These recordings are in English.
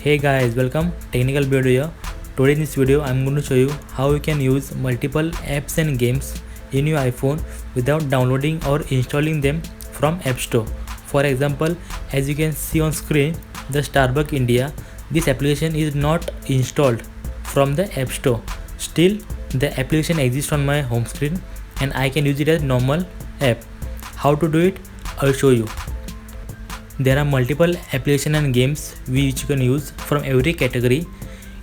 Hey guys, welcome. Technical video here. Today in this video I'm going to show you how you can use multiple apps and games in your iPhone without downloading or installing them from App Store. For example, as you can see on screen, the Starbucks India, this application is not installed from the App Store. Still, the application exists on my home screen and I can use it as normal app. How to do it? I'll show you. There are multiple applications and games which you can use from every category.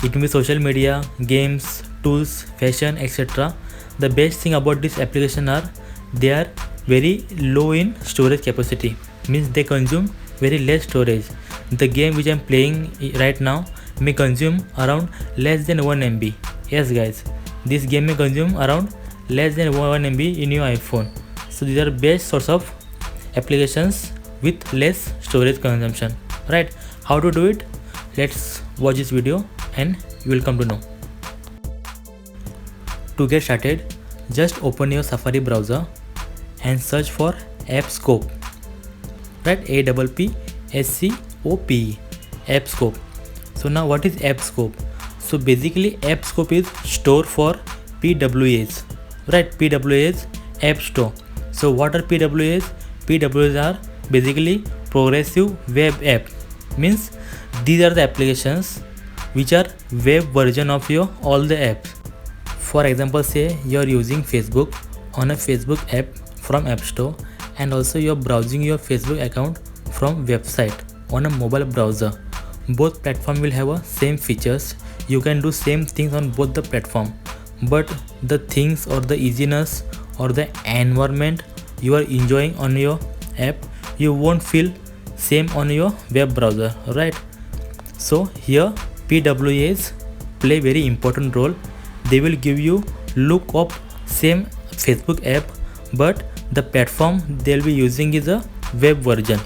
It may be social media, games, tools, fashion, etc. The best thing about this application are they are very low in storage capacity, means they consume very less storage. The game which I am playing right now may consume around less than 1 MB. Yes guys, this game may consume around less than 1 MB in your iPhone. So these are best source of applications with less storage consumption, right? How to do it? Let's watch this video and you will come to know. To get started, just open your Safari browser and search for AppScope, right? APPSCOPE, AppScope. So now what is AppScope? So basically AppScope is store for PWAs, right? PWAs, App Store. So what are PWAs? PWAs are basically progressive web app, means these are the applications which are web version of your all the apps. For example, say you are using Facebook on a Facebook app from App Store, and also you are browsing your Facebook account from website on a mobile browser. Both platform will have a same features. You can do same things on both the platform, but the things or the easiness or the environment you are enjoying on your app, you won't feel same on your web browser, right? So here PWAs play very important role. They will give you look of same Facebook app, but the platform they'll be using is a web version.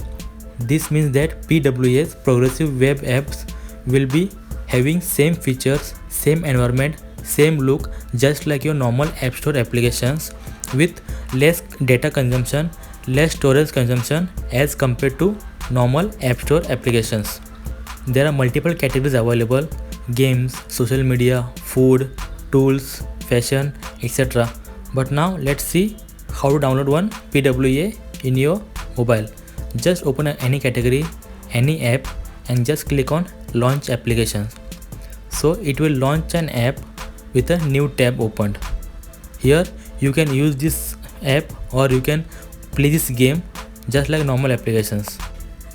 This means that PWAs, progressive web apps, will be having same features, same environment, same look, just like your normal App Store applications, with less data consumption, less storage consumption as compared to normal App Store applications. There are multiple categories available: games, social media, food, tools, fashion, etc. But now let's see how to download one PWA in your mobile. Just open any category, any app, and just click on launch applications. So it will launch an app with a new tab opened. Here you can use this app or you can play this game just like normal applications.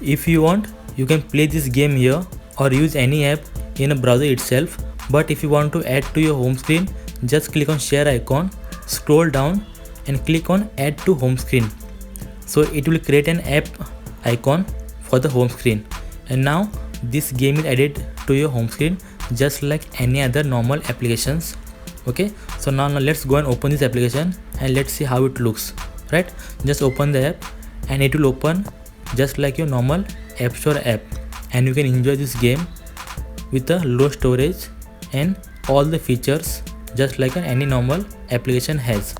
If you want, you can play this game here or use any app in a browser itself. But if you want to add to your home screen, just click on share icon, scroll down and click on add to home screen. So it will create an app icon for the home screen, and now this game is added to your home screen just like any other normal applications. Okay, so now let's go and open this application and let's see how it looks, right? Just open the app and it will open just like your normal App Store app, and you can enjoy this game with a low storage and all the features just like any normal application has.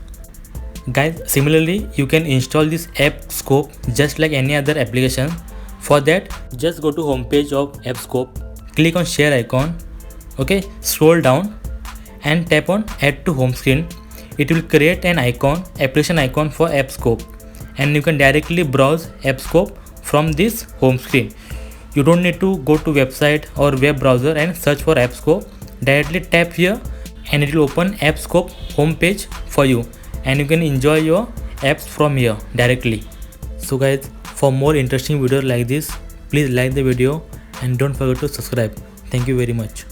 Guys, similarly you can install this AppScope just like any other application. For that, just go to homepage of AppScope, click on share icon, okay, scroll down and tap on add to home screen. It will create an icon, application icon for AppScope, and you can directly browse AppScope from this home screen. You don't need to go to website or web browser and search for AppScope. Directly tap here and it will open AppScope homepage for you, and you can enjoy your apps from here directly. So guys, for more interesting videos like this, please like the video and don't forget to subscribe. Thank you very much.